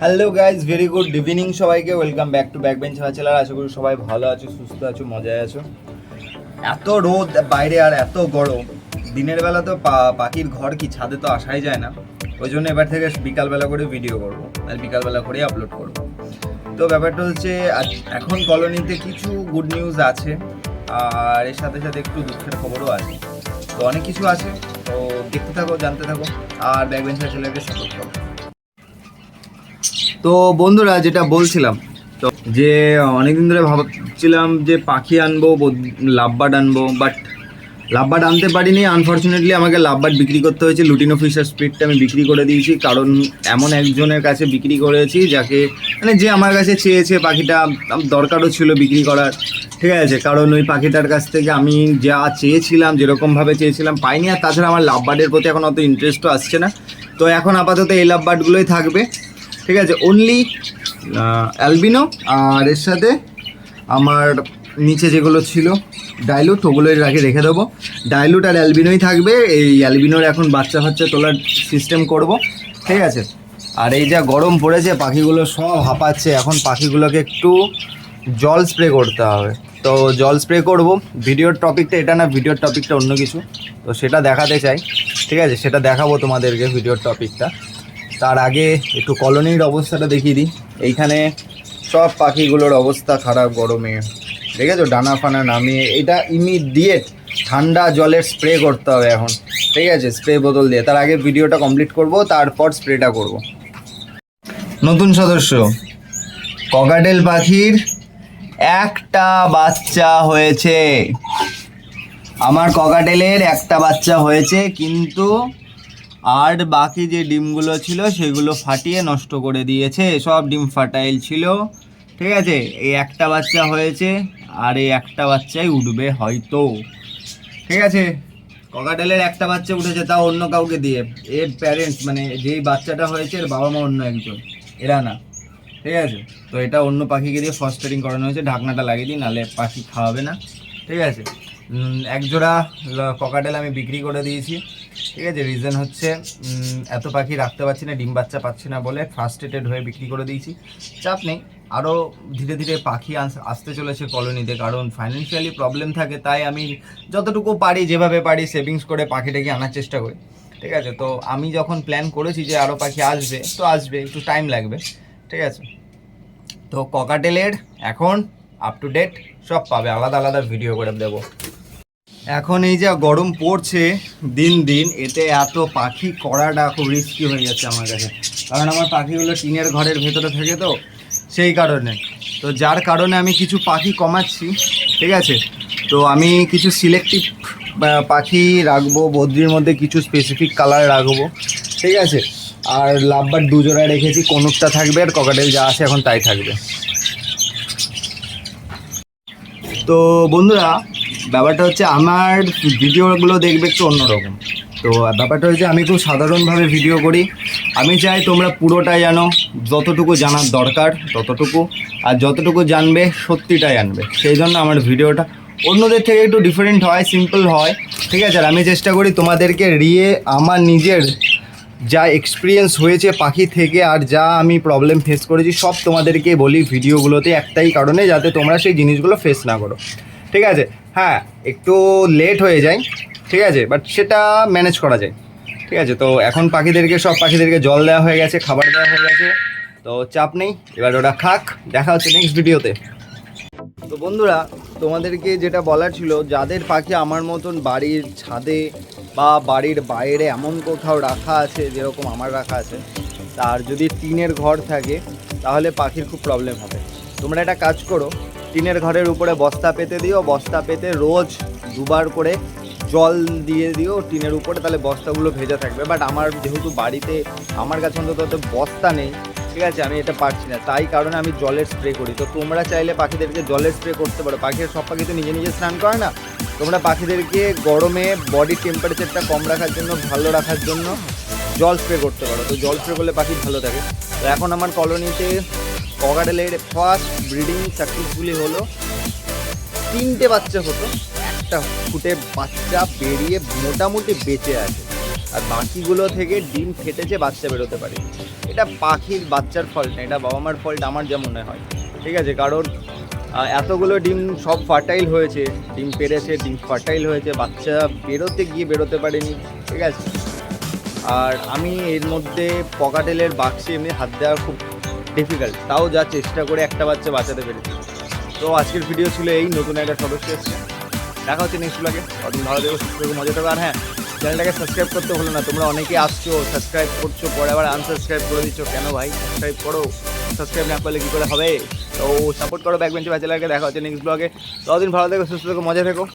Hello guys, very good evening সবাইকে। Welcome back to Backbench Bachelor. আশা করি সবাই ভালো আছো, সুস্থ আছো, মজায় আছো। এত রোদ বাইরে আর এত গরম, দিনের বেলা তো পাখির ঘর কি ছাদে তো আসাই যায় না। ওই জন্য এবার থেকে বিকালবেলা করে ভিডিও করবো আর বিকালবেলা করেই আপলোড করবো। তো ব্যাপারটা হচ্ছে এখন কলোনিতে কিছু গুড নিউজ আছে আর এর সাথে সাথে একটু দুঃখের খবরও আছে। তো অনেক কিছু আছে, তো দেখতে থাকো, জানতে থাকো আর ব্যাকবেঞ্চ ব্যাচেলারকে সাপোর্ট করো। তো বন্ধুরা, যেটা বলছিলাম, তো যে অনেকদিন ধরে ভাবছিলাম যে পাখি আনবো, লাভবার্ড আনবো, বাট লাভবার্ড আনতে পারিনি। আনফর্চুনেটলি আমাকে লাভবার্ড বিক্রি করতে হয়েছে। লুটিনো ফিশার স্পিডটা আমি বিক্রি করে দিয়েছি, কারণ এমন একজনের কাছে বিক্রি করেছি যাকে মানে যে আমার কাছে চেয়েছে পাখিটা, দরকারও ছিল বিক্রি করার। ঠিক আছে, কারণ ওই পাখিটার কাছ থেকে আমি যা চেয়েছিলাম, যেরকমভাবে চেয়েছিলাম পাইনি। আর তাছাড়া আমার লাভবার্ডের প্রতি এখন অত ইন্টারেস্টও আসছে না। তো এখন আপাতত এই লাভবার্ডগুলোই থাকবে। ঠিক আছে, অনলি অ্যালবিনো আর এর সাথে আমার নিচে যেগুলো ছিল ডাইলুট, ওগুলোই রেখে দেবো। ডাইলুট আর অ্যালবিনোই থাকবে। এই অ্যালবিনোর এখন বাচ্চা তোলার সিস্টেম করব। ঠিক আছে, আর এই যা গরম পড়েছে পাখিগুলো সব হাঁপাচ্ছে। এখন পাখিগুলোকে একটু জল স্প্রে করতে হবে, তো জল স্প্রে করব। ভিডিওর টপিকটা এটা না, ভিডিওর টপিকটা অন্য কিছু, তো সেটা দেখাতে চাই। ঠিক আছে, সেটা দেখাবো তোমাদেরকে ভিডিওর টপিকটা। তার আগে একটু কলোনির অবস্থাটা দেখিয়ে দিই। এইখানে সব পাখিগুলোর অবস্থা খারাপ গরমে, দেখেছো, ডানা ফানা নামিয়ে। এটা ইমিডিয়েট ঠান্ডা জলের স্প্রে করতে হবে এখন। ঠিক আছে, স্প্রে বোতল দিয়ে। তার আগে ভিডিওটা কমপ্লিট করব, তারপর স্প্রেটা করব। নতুন সদস্য ককাটেল পাখির একটা বাচ্চা হয়েছে। আমার ককাটেলের একটা বাচ্চা হয়েছে, কিন্তু আর বাকি যে ডিমগুলো ছিল সেগুলো ফাটিয়ে নষ্ট করে দিয়েছে। সব ডিম ফার্টাইল ছিল। ঠিক আছে, এই একটা বাচ্চা হয়েছে আর এই একটা বাচ্চাই উঠবে হয়তো। ঠিক আছে, ককাটেলের একটা বাচ্চা উঠেছে, তাও অন্য কাউকে দিয়ে। এর প্যারেন্টস মানে যেই বাচ্চাটা হয়েছে এর বাবা মা অন্য একজন, এরা না। ঠিক আছে, তো এটা অন্য পাখিকে দিয়ে ফস্টারিং করানো হয়েছে। ঢাকনাটা লাগিয়ে দিই, নাহলে পাখি খাওয়াবে না। ঠিক আছে, একজোড়া ককাটেল আমি বিক্রি করে দিয়েছি। ঠিক আছে, রিজন হচ্ছে এত পাখি রাখতে পারছি না, ডিম বাচ্চা পাচ্ছি না বলে ফ্রাস্ট্রেটেড হয়ে বিক্রি করে দিয়েছি। চাপ নেই, আরও ধীরে ধীরে পাখি আসতে চলেছে কলোনিতে, কারণ ফাইন্যান্সিয়ালি প্রবলেম থাকে। তাই আমি যতটুকু পারি, যেভাবে পারি, সেভিংস করে পাখিটাকে আনার চেষ্টা করি। ঠিক আছে, তো আমি যখন প্ল্যান করেছি যে আরও পাখি আসবে, তো আসবে, একটু টাইম লাগবে। ঠিক আছে, তো ককাটেলের এখন আপ টু ডেট সব পাবে, আলাদা আলাদা ভিডিও করে দেবো। এখন এই যা গরম পড়ছে দিন দিন, এতে এত পাখি করাটা খুব রিস্কি হয়ে যাচ্ছে আমার কাছে, কারণ আমার পাখিগুলো টিনের ঘরের ভেতরে থাকে, তো সেই কারণে। তো যার কারণে আমি কিছু পাখি কমাচ্ছি। ঠিক আছে, তো আমি কিছু সিলেক্টিভ পাখি রাখবো, বদ্রির মধ্যে কিছু স্পেসিফিক কালার রাখবো। ঠিক আছে, আর লাভবার্ড দুজোড়া রেখেছি, কনুকটা থাকবে আর ককাটেল যা আছে এখন তাই থাকবে। তো বন্ধুরা, ব্যাপারটা হচ্ছে আমার ভিডিওগুলো দেখবে একটু অন্যরকম। তো ব্যাপারটা হচ্ছে আমি খুব সাধারণভাবে ভিডিও করি। আমি চাই তোমরা পুরোটাই জানো, যতটুকু জানার দরকার ততটুকু, আর যতটুকু জানবে সত্যিটাই আনবে। সেই জন্য আমার ভিডিওটা অন্যদের থেকে একটু ডিফারেন্ট হয়, সিম্পল হয়। ঠিক আছে, আর আমি চেষ্টা করি তোমাদেরকে আমার নিজের যা এক্সপিরিয়েন্স হয়েছে পাখি থেকে আর যা আমি প্রবলেম ফেস করেছি সব তোমাদেরকে বলি ভিডিওগুলোতে, একটাই কারণে, যাতে তোমরা সেই জিনিসগুলো ফেস না করো। ঠিক আছে, হ্যাঁ একটু লেট হয়ে যায়, ঠিক আছে, বাট সেটা ম্যানেজ করা যায়। ঠিক আছে, তো এখন সব পাখিদেরকে জল দেওয়া হয়ে গেছে, খাবার দেওয়া হয়ে গেছে, তো চাপ নেই, এবার ওরা খাক। দেখা হচ্ছে নেক্সট ভিডিওতে। তো বন্ধুরা, তোমাদেরকে যেটা বলার ছিল, যাদের পাখি আমার মতন বাড়ির ছাদে বা বাড়ির বাইরে এমন কোথাও রাখা আছে, যেরকম আমার রাখা আছে, তার যদি টিনের ঘর থাকে তাহলে পাখির খুব প্রবলেম হবে। তোমরা একটা কাজ করো, টিনের ঘরের উপরে বস্তা পেতে দিও, বস্তা পেতে রোজ দুবার করে জল দিয়ে দিও টিনের উপরে, তাহলে বস্তাগুলো ভেজা থাকবে। বাট আমার যেহেতু বাড়িতে আমার কাছে অন্তত বস্তা নেই, ঠিক আছে, আমি এটা পারছি না, তাই কারণে আমি জলের স্প্রে করি। তো তোমরা চাইলে পাখিদেরকে জলের স্প্রে করতে পারো। সব পাখি তো নিজে নিজে স্নান করে না। তোমরা পাখিদেরকে গরমে বডি টেম্পারেচারটা কম রাখার জন্য, ভালো রাখার জন্য জল স্প্রে করতে পারো। তো জল স্প্রে করলে পাখি ভালো থাকে। তো এখন আমার কলোনিতে ককাটেলের ফার্স্ট ব্রিডিং সাকসেসফুলি হলো। 3টে বাচ্চা হতো, একটা ফুটে বাচ্চা বেরিয়ে মোটামুটি বেঁচে আছে, আর বাকিগুলো থেকে ডিম ফেটেছে, বাচ্চা বেরোতে পারে। এটা পাখির বাচ্চার ফল্ট না, এটা বাবা মার ফল্ট আমার যা মনে হয়। ঠিক আছে, কারণ এতগুলো ডিম সব ফার্টাইল হয়েছে, ডিম পেড়েছে, ডিম ফার্টাইল হয়েছে, বাচ্চা বেরোতে গিয়ে বেরোতে পারেনি। ঠিক আছে, আর আমি এর মধ্যে পকাটেলের বাক্সে এমনি হাত দেওয়া খুব ডিফিকাল্ট, তাও যা চেষ্টা করে একটা বাচ্চা বাঁচাতে পেরেছি। তো আজকের ভিডিও ছিল এই, নতুন একটা সদস্য এসছে। দেখা হচ্ছে নেক্সট ব্লগে। অতদিন ভালো থেকো, সুস্থ থেকো, মজা থাকো। আর হ্যাঁ, চ্যানেলটাকে সাবস্ক্রাইব করতে ভুলো না। তোমরা অনেকে আসছো, সাবস্ক্রাইব করছো, পরে আবার আনসাবস্ক্রাইব করে দিচ্ছ কেন ভাই? সাবস্ক্রাইব করো, সাবস্ক্রাইব না করলে কী করে হবে? তো সাপোর্ট করো ব্যাকবেঞ্চ ব্যাচেলারকে। দেখা হচ্ছে নেক্সট ব্লগে। ততদিন ভালো থেকো, সুস্থ থেকো, মজা থেকো।